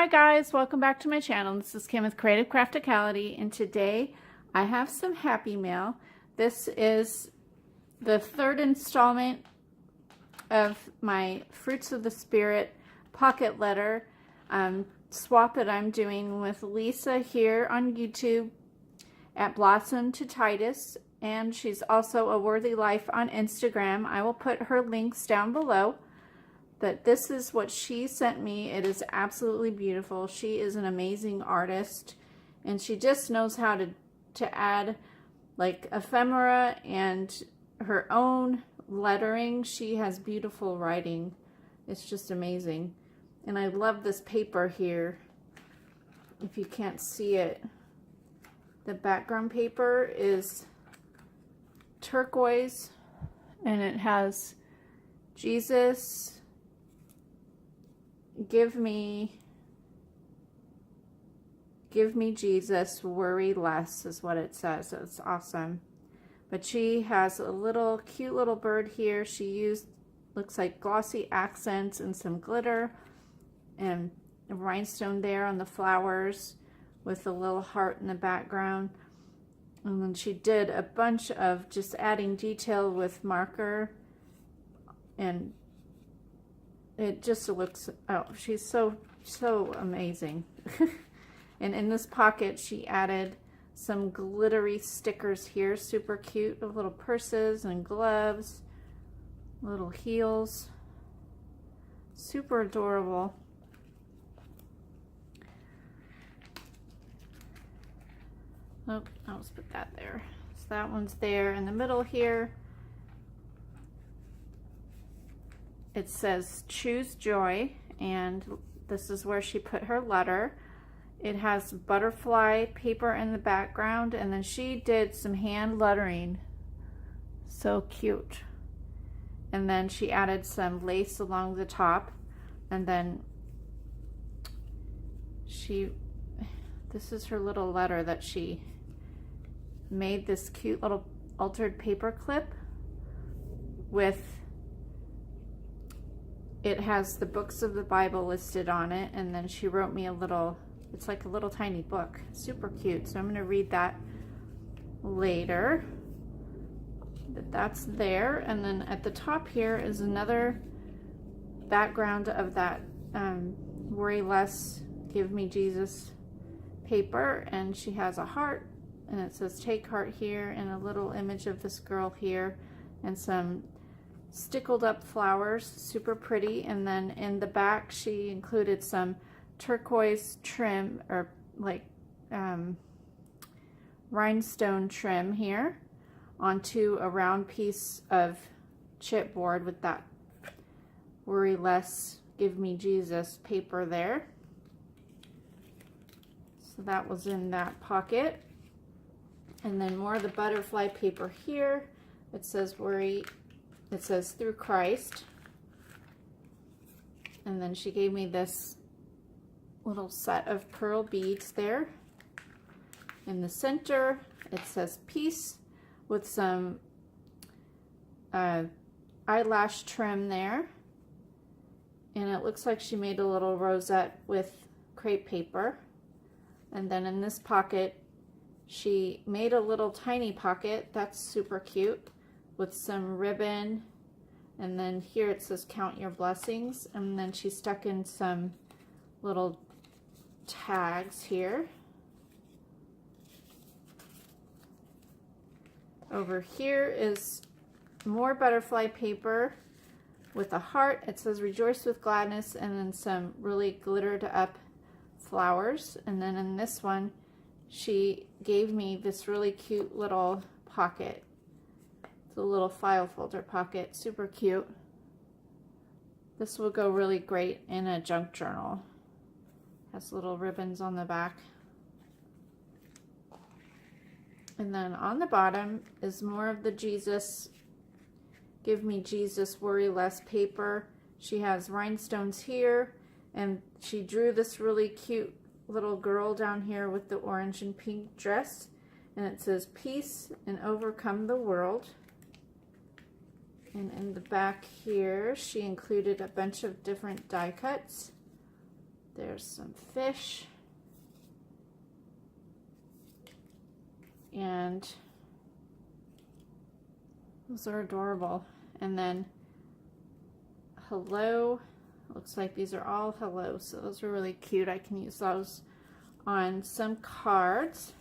Hi guys, welcome back to my channel. This is Kim with Creative Crafticality, and today I have some Happy Mail. This is the third installment of my Fruits of the Spirit pocket letter swap that I'm doing with Lisa here on YouTube at Blossom to Titus, and she's also a Worthy Life on Instagram. I will put her links down below. But this is what she sent me. It is absolutely beautiful. She is an amazing artist, and she just knows how to add like ephemera and her own lettering. She has beautiful writing. It's just amazing. And I love this paper here. If you can't see it, the background paper is turquoise, and it has Jesus, give me Jesus, worry less, is what it says. It's awesome. But she has a cute little bird here. She used, looks like glossy accents and some glitter and a rhinestone there on the flowers with a little heart in the background. And then she did a bunch of just adding detail with marker, and it just looks, oh, she's so amazing. And in this pocket, she added some glittery stickers here, super cute, of little purses and gloves, little heels, super adorable. Oh, I'll just put that there. So that one's there in the middle here. It says choose joy, and this is where she put her letter. It has butterfly paper in the background, and then she did some hand lettering. So cute. And then she added some lace along the top, and then this is her little letter that she made, this cute little altered paper clip with, it has the books of the Bible listed on it, and then she wrote me a little, it's like a little tiny book, super cute. So I'm going to read that later. But that's there, and then at the top here is another background of that worry less, give me Jesus paper, and she has a heart, and it says take heart here, and a little image of this girl here, and some stickled up flowers, super pretty. And then in the back she included some turquoise trim, or like rhinestone trim here onto a round piece of chipboard with that worry less, give me Jesus paper there. So that was in that pocket. And then more of the butterfly paper here. It says it says through Christ. And then she gave me this little set of pearl beads there. In the center, it says peace with some eyelash trim there. And it looks like she made a little rosette with crepe paper. And then in this pocket, she made a little tiny pocket that's super cute with some ribbon, and then here it says count your blessings, and then she stuck in some little tags here. Over here is more butterfly paper with a heart. It says rejoice with gladness, and then some really glittered up flowers. And then in this one, she gave me this really cute little pocket. It's a little file folder pocket, super cute. This will go really great in a junk journal. Has little ribbons on the back. And then on the bottom is more of the Jesus, give me Jesus, worry less paper. She has rhinestones here, and she drew this really cute little girl down here with the orange and pink dress, and it says peace and overcome the world. And in the back here, she included a bunch of different die cuts There's some fish. And those are adorable. And then hello. Looks like these are all hello. So those are really cute. I can use those on some cards.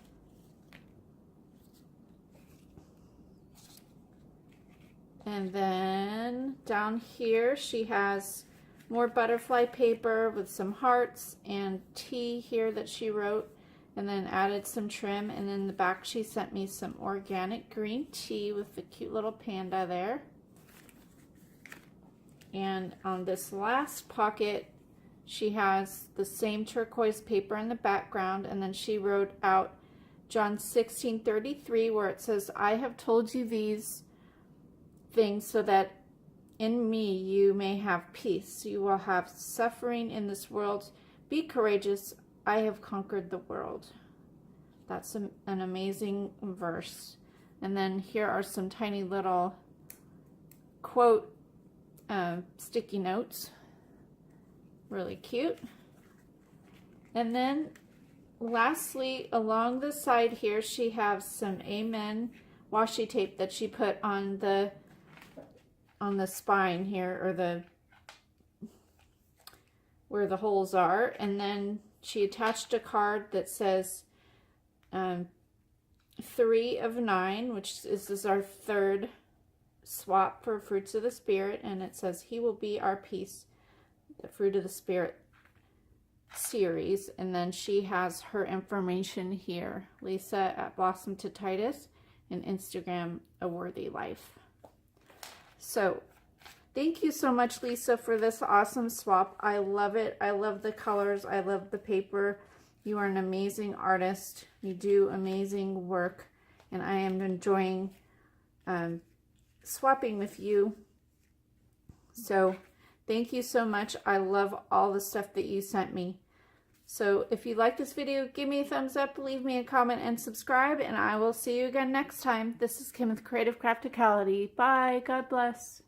And then down here she has more butterfly paper with some hearts and tea here that she wrote, and then added some trim. And in the back she sent me some organic green tea with the cute little panda there. And on this last pocket she has the same turquoise paper in the background, and then she wrote out John 16:33, where it says, I have told you these things so that in me you may have peace. You will have suffering in this world. Be courageous. I have conquered the world. That's an amazing verse. And then here are some tiny little quote sticky notes. Really cute. And then lastly, along the side here, she has some Amen washi tape that she put on the spine here, or where the holes are. And then she attached a card that says 3 of 9, which is our third swap for Fruits of the Spirit, and it says, He will be our peace, the Fruit of the Spirit series. And then she has her information here, Lisa at Blossom to Titus, and Instagram, A Worthy Life. So thank you so much, Lisa, for this awesome swap. I love it. I love the colors. I love the paper. You are an amazing artist. You do amazing work, and I am enjoying swapping with you. So thank you so much. I love all the stuff that you sent me. So if you like this video, give me a thumbs up, leave me a comment, and subscribe, and I will see you again next time. This is Kim with Creative Crafticality. Bye. God bless.